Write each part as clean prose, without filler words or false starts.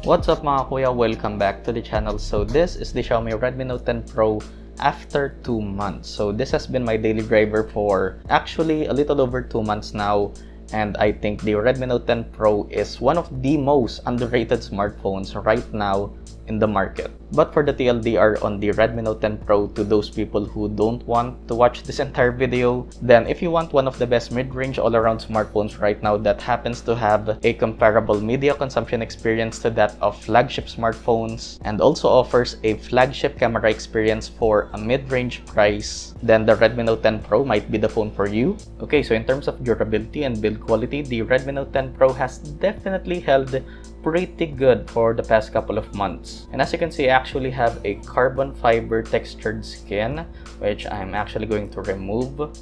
What's up mga kuya? Welcome back to the channel. So this is the Xiaomi Redmi Note 10 Pro after 2 months. So this has been my daily driver for actually a little over 2 months now. And I think the Redmi Note 10 Pro is one of the most underrated smartphones right now in the market. But for the TLDR on the Redmi Note 10 Pro, to those people who don't want to watch this entire video, then if you want one of the best mid-range all-around smartphones right now that happens to have a comparable media consumption experience to that of flagship smartphones and also offers a flagship camera experience for a mid-range price, then the Redmi Note 10 Pro might be the phone for you. Okay, so in terms of durability and build quality, the Redmi Note 10 Pro has definitely held pretty good for the past couple of months. And as you can see, I actually have a carbon fiber textured skin, which I'm actually going to remove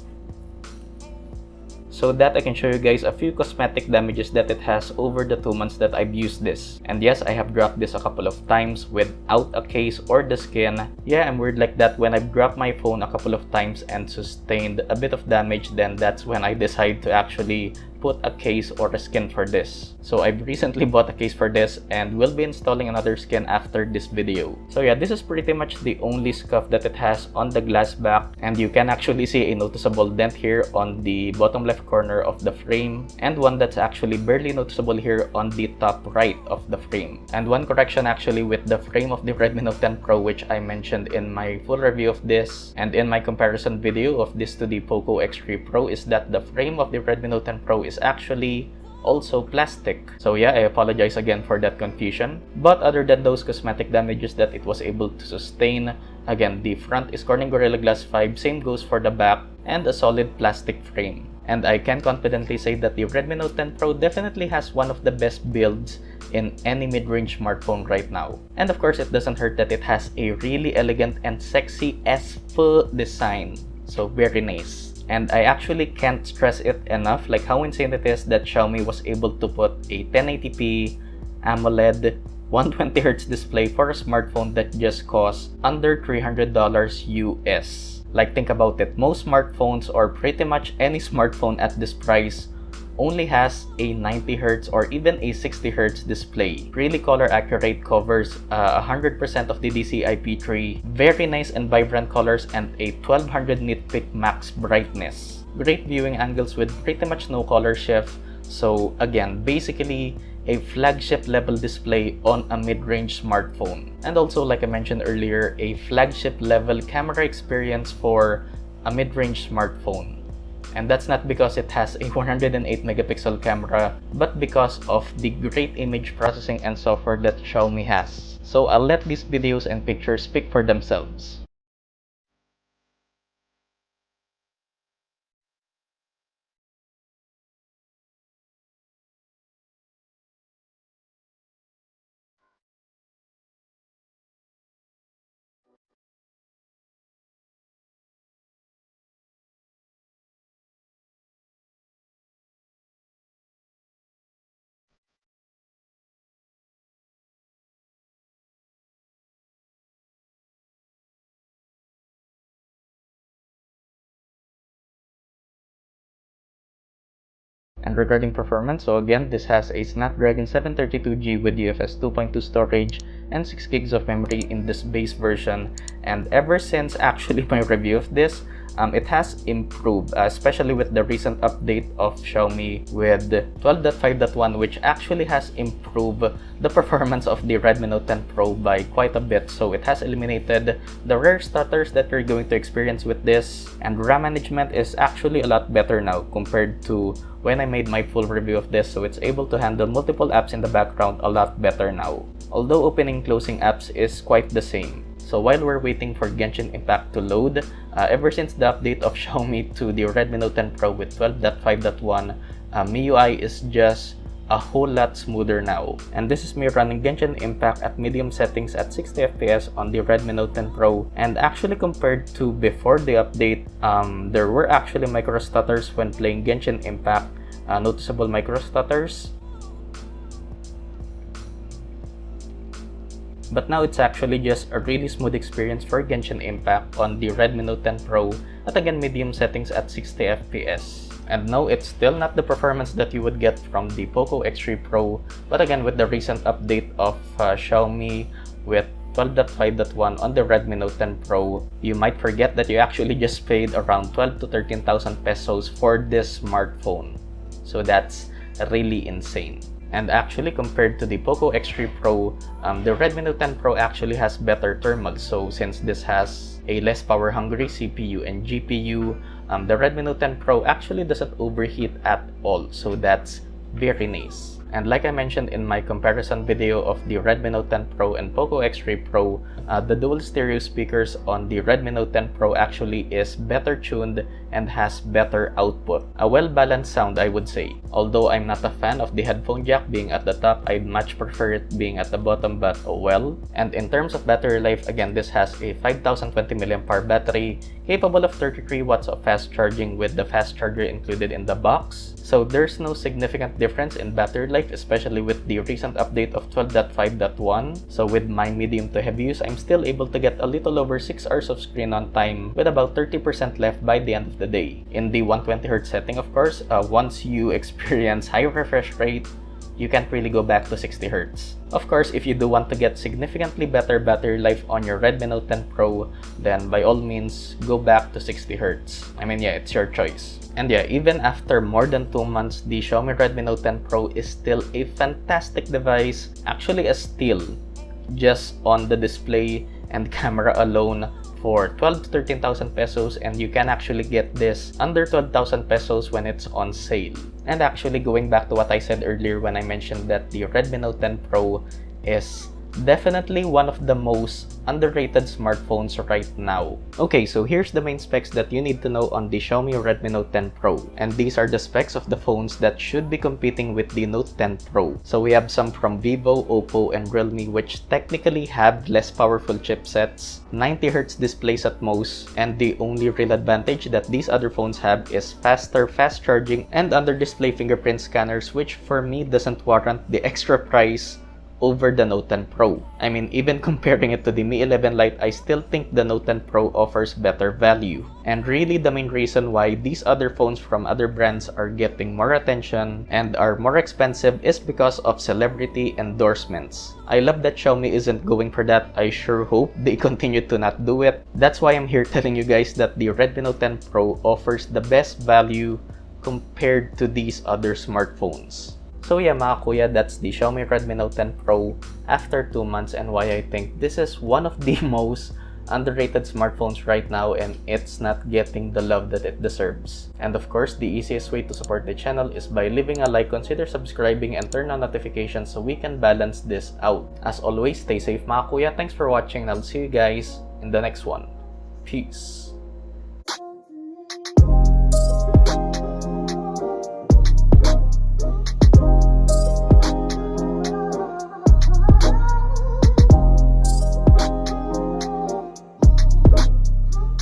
so that I can show you guys a few cosmetic damages that it has over the 2 months that I've used this. And yes, I have dropped this a couple of times without a case or the skin. Yeah, I'm weird like that. When I've dropped my phone a couple of times and sustained a bit of damage, then that's when I decide to actually put a case or a skin for this. So I've recently bought a case for this and will be installing another skin after this video. So yeah, this is pretty much the only scuff that it has on the glass back, and you can actually see a noticeable dent here on the bottom left corner of the frame, and one that's actually barely noticeable here on the top right of the frame. And one correction actually with the frame of the Redmi Note 10 Pro, which I mentioned in my full review of this and in my comparison video of this to the Poco X3 Pro, is that the frame of the Redmi Note 10 Pro is actually also plastic. So yeah, I apologize again for that confusion. But other than those cosmetic damages that it was able to sustain, again, the front is Corning Gorilla Glass 5, same goes for the back, and a solid plastic frame. And I can confidently say that the Redmi Note 10 Pro definitely has one of the best builds in any mid-range smartphone right now. And of course, it doesn't hurt that it has a really elegant and sexy S-F design. So very nice. And I actually can't stress it enough, like how insane it is that Xiaomi was able to put a 1080p AMOLED 120Hz display for a smartphone that just costs under $300 US. Like, think about it, most smartphones or pretty much any smartphone at this price only has a 90Hz or even a 60Hz display. Really color accurate, covers 100% of the DCI-P3, very nice and vibrant colors, and a 1200 nitpick max brightness. Great viewing angles with pretty much no color shift. So again, basically a flagship level display on a mid-range smartphone. And also, like I mentioned earlier, a flagship level camera experience for a mid-range smartphone. And that's not because it has a 108 megapixel camera, but because of the great image processing and software that Xiaomi has. So I'll let these videos and pictures speak for themselves. And regarding performance, so again, this has a Snapdragon 732G with UFS 2.2 storage and 6 gigs of memory in this base version. And ever since actually my review of this, it has improved, especially with the recent update of Xiaomi with 12.5.1, which actually has improved the performance of the Redmi Note 10 Pro by quite a bit. So it has eliminated the rare stutters that you're going to experience with this, and RAM management is actually a lot better now compared to when I made my full review of this. So it's able to handle multiple apps in the background a lot better now, although opening and closing apps is quite the same. So while we're waiting for Genshin Impact to load, ever since the update of Xiaomi to the Redmi Note 10 Pro with 12.5.1, MIUI is just a whole lot smoother now. And this is me running Genshin Impact at medium settings at 60 FPS on the Redmi Note 10 Pro. And actually, compared to before the update, there were actually micro stutters when playing Genshin Impact, noticeable micro stutters. But now it's actually just a really smooth experience for Genshin Impact on the Redmi Note 10 Pro at again medium settings at 60 FPS. And no, it's still not the performance that you would get from the Poco X3 Pro, but again, with the recent update of Xiaomi with 12.5.1 on the Redmi Note 10 Pro, you might forget that you actually just paid around 12 to 13,000 pesos for this smartphone. So that's really insane. And actually, compared to the Poco X3 Pro, the Redmi Note 10 Pro actually has better thermals. So since this has a less power-hungry CPU and GPU, the Redmi Note 10 Pro actually doesn't overheat at all. So that's very nice. And like I mentioned in my comparison video of the Redmi Note 10 Pro and Poco X3 Pro, the dual stereo speakers on the Redmi Note 10 Pro actually is better tuned and has better output. A well-balanced sound, I would say. Although I'm not a fan of the headphone jack being at the top, I'd much prefer it being at the bottom, but oh well. And in terms of battery life, again, this has a 5020 mAh battery, capable of 33 watts of fast charging with the fast charger included in the box. So there's no significant difference in battery life, especially with the recent update of 12.5.1. So with my medium to heavy use, I'm still able to get a little over 6 hours of screen on time with about 30% left by the end of the day. In the 120Hz setting, of course, once you experience high refresh rate, you can't really go back to 60Hz. Of course, if you do want to get significantly better battery life on your Redmi Note 10 Pro, then by all means, go back to 60Hz. I mean, yeah, it's your choice. And yeah, even after more than 2 months, the Xiaomi Redmi Note 10 Pro is still a fantastic device, actually a steal, just on the display and camera alone for 12 to 13,000 pesos, and you can actually get this under 12,000 pesos when it's on sale. And actually, going back to what I said earlier when I mentioned that the Redmi Note 10 Pro is definitely one of the most underrated smartphones right now. Okay, so here's the main specs that you need to know on the Xiaomi Redmi Note 10 Pro. And these are the specs of the phones that should be competing with the Note 10 Pro. So we have some from Vivo, Oppo, and Realme, which technically have less powerful chipsets, 90Hz displays at most, and the only real advantage that these other phones have is faster fast charging and under-display fingerprint scanners, which for me doesn't warrant the extra price over the Note 10 Pro. I mean, even comparing it to the Mi 11 Lite, I still think the Note 10 Pro offers better value. And really, the main reason why these other phones from other brands are getting more attention and are more expensive is because of celebrity endorsements. I love that Xiaomi isn't going for that. I sure hope they continue to not do it. That's why I'm here telling you guys that the Redmi Note 10 Pro offers the best value compared to these other smartphones. So yeah mga kuya, that's the Xiaomi Redmi Note 10 Pro after 2 months, and why I think this is one of the most underrated smartphones right now, and it's not getting the love that it deserves. And of course, the easiest way to support the channel is by leaving a like, consider subscribing, and turn on notifications so we can balance this out. As always, stay safe mga kuya. Thanks for watching, and I'll see you guys in the next one. Peace.